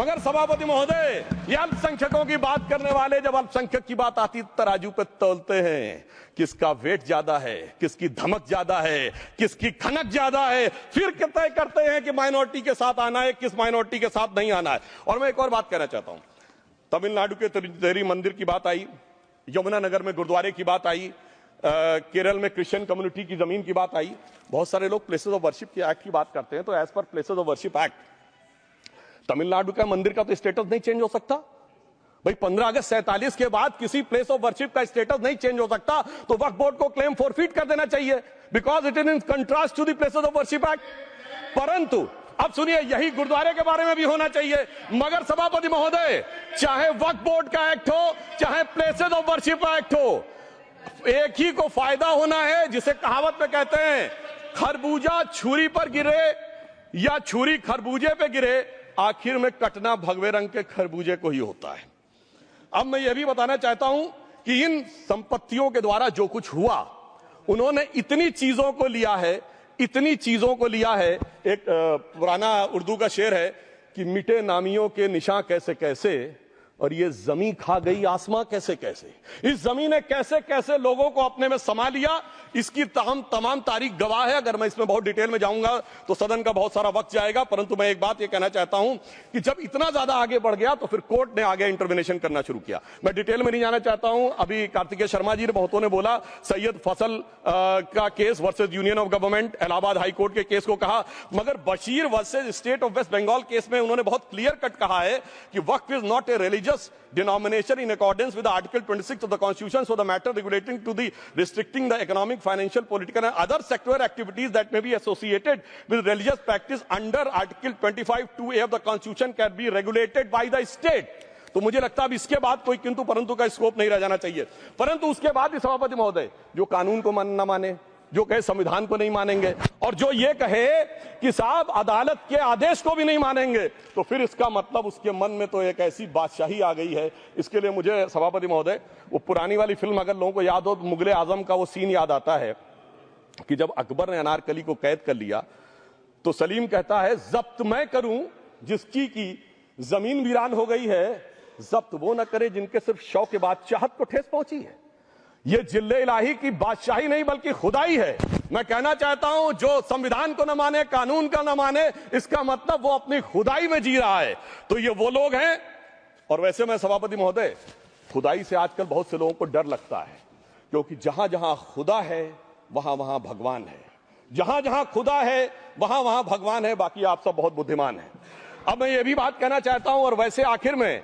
मगर सभापति महोदय, ये अल्पसंख्यकों की बात करने वाले जब अल्पसंख्यक की बात आती तराजू पे तौलते हैं, किसका वेट ज्यादा है, किसकी धमक ज्यादा है, किसकी खनक ज्यादा है, फिर तय करते हैं कि माइनॉरिटी के साथ आना है, किस माइनॉरिटी के साथ नहीं आना है। और मैं एक और बात कहना चाहता हूं, तमिलनाडु के तिरुचि मंदिर की बात आई, यमुनानगर में गुरुद्वारे की बात आई, केरल में क्रिश्चियन कम्युनिटी की जमीन की बात आई। बहुत सारे लोग प्लेसेस ऑफ वर्शिप के एक्ट की बात करते हैं, तो as per places of worship act Tamil Nadu का मंदिर का तो स्टेटस नहीं चेंज हो सकता भाई। 15 अगस्त 47 के बाद किसी प्लेस ऑफ वर्शिप का स्टेटस नहीं चेंज हो सकता, तो वक्फ बोर्ड को क्लेम फॉरफिट कर देना चाहिए, because it is in contrast to the places of worship act. परंतु अब सुनिए, यही गुरुद्वारे के बारे में भी होना चाहिए। मगर सभापति महोदय, चाहे वक्फ बोर्ड का एक्ट हो, चाहे प्लेसेस ऑफ वर्शिप एक्ट हो, एक ही को फायदा होना है, जिसे कहावत में कहते हैं खरबूजा छुरी पर गिरे या छुरी खरबूजे पे गिरे, आखिर में कटना भगवे रंग के खरबूजे को ही होता है। अब मैं यह भी बताना चाहता हूं कि इन संपत्तियों के द्वारा जो कुछ हुआ, उन्होंने इतनी चीजों को लिया है, इतनी चीजों को लिया है। एक पुराना उर्दू का शेर है कि मिटे नामियों के निशान कैसे कैसे, और ये जमीन खा गई आसमां कैसे कैसे। इस जमीन ने कैसे कैसे लोगों को अपने में समा लिया, इसकी तमाम तारीख गवाह है। अगर मैं इसमें बहुत डिटेल में जाऊंगा तो सदन का बहुत सारा वक्त जाएगा, परंतु मैं एक बात ये कहना चाहता हूं कि जब इतना ज्यादा आगे बढ़ गया तो फिर कोर्ट ने आगे इंटरवेनेशन करना शुरू किया। मैं डिटेल में नहीं जाना चाहता हूं। अभी कार्तिकेय शर्मा जी ने, बहुतों ने बोला सैयद फसल का case versus Union of Government, Allahabad High Court के केस को कहा, मगर Bashir versus State of West Bengal case में उन्होंने बहुत क्लियर कट कहा है कि Waqf is not a religious denomination in accordance with Article 26 of the Constitution, so the matter relating to the restricting the economic, financial, political and other sector activities that may be associated with religious practice under Article 25(2)(a) of the Constitution can be regulated by the state। तो मुझे लगता है अब इसके बाद कोई किंतु परंतु का स्कोप नहीं रह जाना चाहिए। परंतु उसके बाद भी सभापति महोदय, जो कानून को न माने, जो कहे संविधान को नहीं मानेंगे, और जो ये कहे कि साहब अदालत के आदेश को भी नहीं मानेंगे, तो फिर इसका मतलब उसके मन में तो एक ऐसी बादशाही आ गई है। इसके लिए मुझे सभापति महोदय, वो पुरानी वाली फिल्म अगर लोगों को याद हो तो मुगले आजम का वो सीन याद आता है कि जब अकबर ने अनारकली को कैद कर लिया तो सलीम कहता है जब्त मैं करूं जिसकी की जमीन वीरान हो गई है, जब्त वो न करे जिनके सिर्फ शौक के बाद चाहत को ठेस पहुंची है। ये जिल्ले इलाही की बादशाही नहीं बल्कि खुदाई है। मैं कहना चाहता हूं, जो संविधान को न माने, कानून का न माने, इसका मतलब वो अपनी खुदाई में जी रहा है। तो ये वो लोग हैं। और वैसे मैं सभापति महोदय, खुदाई से आजकल बहुत से लोगों को डर लगता है, क्योंकि जहां जहां खुदा है वहां वहां भगवान है, जहां जहां खुदा है वहां वहां भगवान है। बाकी आप सब बहुत बुद्धिमान हैं। अब मैं ये भी बात कहना चाहता हूं, और वैसे आखिर में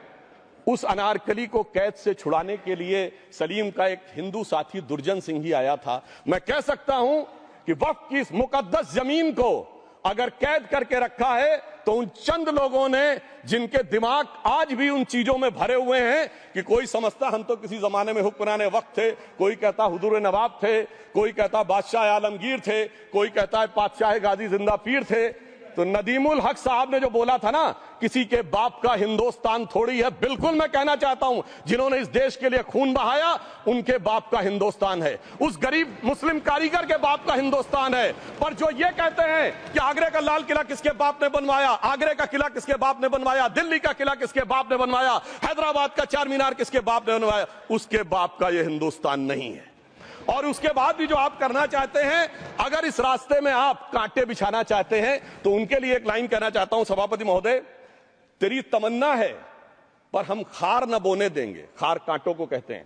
उस अनारकली को कैद से छुड़ाने के लिए सलीम का एक हिंदू साथी दुर्जन सिंह ही आया था। मैं कह सकता हूं कि वक्फ की इस मुकद्दस जमीन को अगर कैद करके रखा है तो उन चंद लोगों ने, जिनके दिमाग आज भी उन चीजों में भरे हुए हैं कि कोई समझता हम तो किसी जमाने में हुक्मरान वक्त थे, कोई कहता हुजूर नवाब थे, कोई कहता बादशाह आलमगीर थे, कोई कहता है बादशाह गाजी जिंदा पीर थे। तो नदीमुल हक साहब ने जो बोला था ना, किसी के बाप का हिंदुस्तान थोड़ी है, बिल्कुल मैं कहना चाहता हूं, जिन्होंने इस देश के लिए खून बहाया उनके बाप का हिंदुस्तान है, उस गरीब मुस्लिम कारीगर के बाप का हिंदुस्तान है। पर जो ये कहते हैं कि आगरे का लाल किला किसके बाप ने बनवाया, आगरे का किला किसके बाप ने बनवाया, दिल्ली का किला किसके बाप ने बनवाया, हैदराबाद का चार मीनार किसके बाप ने बनवाया, उसके बाप का यह हिंदुस्तान नहीं है। और उसके बाद भी जो आप करना चाहते हैं, अगर इस रास्ते में आप कांटे बिछाना चाहते हैं, तो उनके लिए एक लाइन कहना चाहता हूं सभापति महोदय, तेरी तमन्ना है पर हम खार न बोने देंगे, खार कांटों को कहते हैं,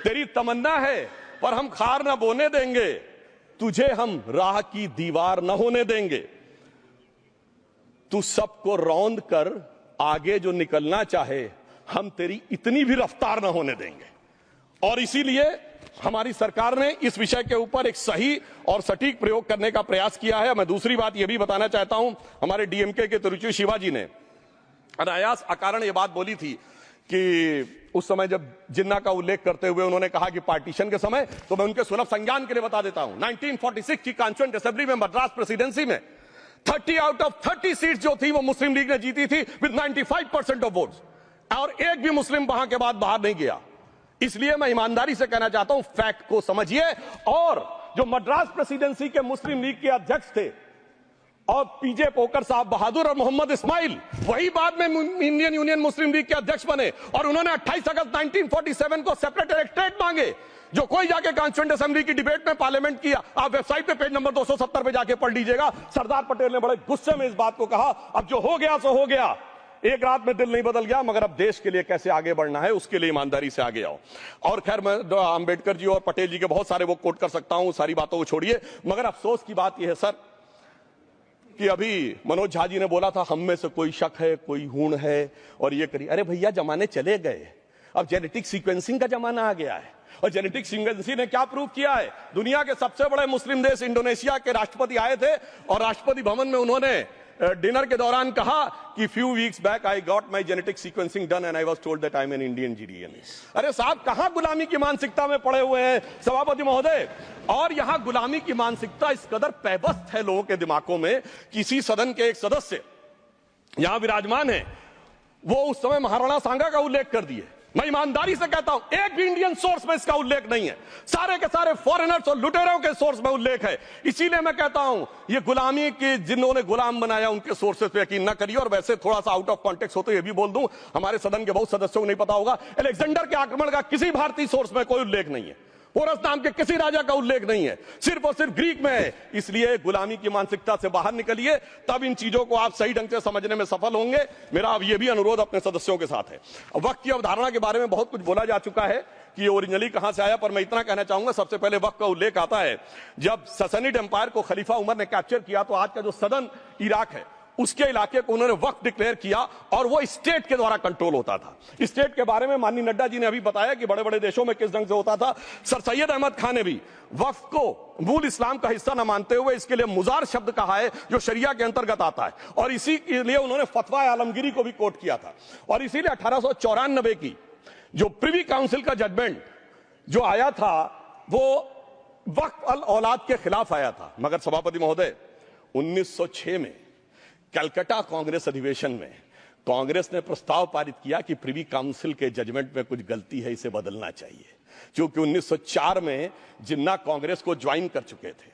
तेरी तमन्ना है पर हम खार न बोने देंगे, तुझे हम राह की दीवार न होने देंगे, तू सबको रौंद कर आगे जो निकलना चाहे हम तेरी इतनी भी रफ्तार न होने देंगे। और इसीलिए हमारी सरकार ने इस विषय के ऊपर एक सही और सटीक प्रयोग करने का प्रयास किया है। मैं दूसरी बात यह भी बताना चाहता हूं, हमारे डीएमके के तिरुचि शिवाजी ने अनायास अकारण यह बात बोली थी कि उस समय जब जिन्ना का उल्लेख करते हुए उन्होंने कहा कि पार्टीशन के समय, तो मैं उनके सुलभ संज्ञान के लिए बता देता हूं, 1946 की कॉन्स्टिट्यूएंट असेंबली में मद्रास प्रेसिडेंसी में 30 आउट ऑफ 30 सीट जो थी वो मुस्लिम लीग ने जीती थी विद 95% ऑफ वोट्स, और एक भी मुस्लिम वहां के बाद बाहर नहीं गया। इसलिए मैं ईमानदारी से कहना चाहता हूं, फैक्ट को समझिए। और जो मद्रास प्रेसिडेंसी के मुस्लिम लीग के अध्यक्ष थे और पीजे पोकर साहब बहादुर और मोहम्मद इस्माइल वही बाद में इंडियन यूनियन मुस्लिम लीग के अध्यक्ष बने और उन्होंने 28 अगस्त 1947 को सेपरेट इलेक्टोरेट मांगे, जो कोई जाके कॉन्स्टिट्यूएंट असेंबली की डिबेट में पार्लियामेंट किया। आप वेबसाइट पे पेज नंबर 270 पे जाके पढ़ लीजिएगा। सरदार पटेल ने बड़े गुस्से में इस बात को कहा, अब जो हो गया सो हो गया, एक रात में दिल नहीं बदल गया, मगर अब देश के लिए कैसे आगे बढ़ना है उसके लिए ईमानदारी से आगे आओ। और खैर मैं अंबेडकर जी और पटेल जी के बहुत सारे वो कोट कर सकता हूं, सारी बातों को छोड़िए, मगर अफसोस की बात यह है सर कि अभी मनोज झा जी ने बोला था हम में से कोई शक है, कोई हूण है और ये करिए। अरे भैया जमाने चले गए, अब जेनेटिक सीक्वेंसिंग का जमाना आ गया है और जेनेटिक सीक्वेंसिंग ने क्या प्रूव किया है। दुनिया के सबसे बड़े मुस्लिम देश इंडोनेशिया के राष्ट्रपति आए थे और राष्ट्रपति भवन में उन्होंने डिनर के दौरान कहा कि few weeks back I got my genetic sequencing done and I was told that I am an Indian GDN. अरे साहब कहां गुलामी की मानसिकता में पड़े हुए हैं सभापति महोदय। और यहां गुलामी की मानसिकता इस कदर पैबस्त है लोगों के दिमागों में। किसी सदन के एक सदस्य यहां विराजमान है, वो उस समय महाराणा सांगा का उल्लेख कर दिए। मैं ईमानदारी से कहता हूं एक भी इंडियन सोर्स में इसका उल्लेख नहीं है, सारे के सारे फॉरेनर्स और लुटेरों के सोर्स में उल्लेख है। इसीलिए मैं कहता हूं ये गुलामी के जिन्होंने गुलाम बनाया उनके सोर्सेस पे यकीन ना करिए। और वैसे थोड़ा सा आउट ऑफ कॉन्टेक्स्ट हो तो ये भी बोल दूं, हमारे सदन के बहुत सदस्यों को नहीं पता होगा, अलेक्जेंडर के आक्रमण का किसी भारतीय सोर्स में कोई उल्लेख नहीं है, पोरस नाम के किसी राजा का उल्लेख नहीं है, सिर्फ और सिर्फ ग्रीक में है। इसलिए गुलामी की मानसिकता से बाहर निकलिए, तब इन चीजों को आप सही ढंग से समझने में सफल होंगे। मेरा अब यह भी अनुरोध अपने सदस्यों के साथ है। वक्त की अवधारणा के बारे में बहुत कुछ बोला जा चुका है कि ये ओरिजिनली कहां से आया, पर मैं इतना कहना चाहूंगा सबसे पहले वक्त का उल्लेख आता है जब ससनिड एम्पायर को खलीफा उमर ने कैप्चर किया तो आज का जो सदर्न इराक है उसके इलाके को उन्होंने वक्फ डिक्लेयर किया और वो स्टेट के द्वारा कंट्रोल होता था। स्टेट के बारे में माननीय नड्डा जी ने अभी बताया कि बड़े बड़े देशों में किस ढंग से होता था। सर सैयद अहमद खान ने भी वक्फ को मूल इस्लाम का हिस्सा न मानते हुए इसके लिए मुजार शब्द कहा है जो शरिया के अंतर्गत आता है, और इसी के लिए उन्होंने फतवा आलमगीरी को भी कोट किया था। और इसीलिए 1894 की जो प्रिवी काउंसिल का जजमेंट जो आया था वो वक्फ अल औलाद के खिलाफ आया था। मगर सभापति महोदय 1906 में कलकत्ता कांग्रेस अधिवेशन में कांग्रेस ने प्रस्ताव पारित किया कि प्रिवी काउंसिल के जजमेंट में कुछ गलती है, इसे बदलना चाहिए। क्योंकि 1904 में जिन्ना कांग्रेस को ज्वाइन कर चुके थे,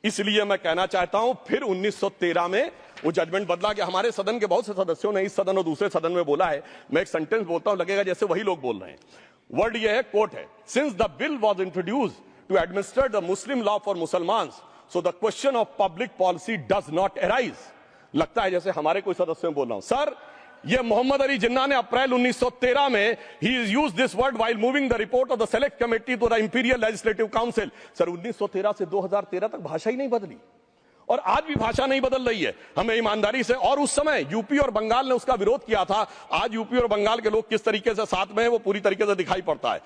इसलिए मैं कहना चाहता हूं फिर 1913 में वो जजमेंट बदला कि हमारे सदन के बहुत से सदस्यों ने इस सदन और दूसरे सदन में बोला है। मैं एक सेंटेंस बोलता हूं, लगेगा जैसे वही लोग बोल रहे हैं। वर्ड ये है, कोट है, since the bill was introduce to administer the Muslim law for मुसलमान so the question of public policy does not arise. लगता है जैसे हमारे कोई सदस्यों में बोल रहा हूं। सर ये मोहम्मद अली जिन्ना ने अप्रैल 1913 में ही is use this word while moving the report of the select committee to the imperial legislative council. Sir 1913 से 2013 तक भाषा ही नहीं बदली और आज भी भाषा नहीं बदल रही है। हमें ईमानदारी से, और उस समय यूपी और बंगाल ने उसका विरोध किया था। आज यूपी और बंगाल के लोग किस तरीके से साथ में है वो पूरी तरीके से दिखाई पड़ता है।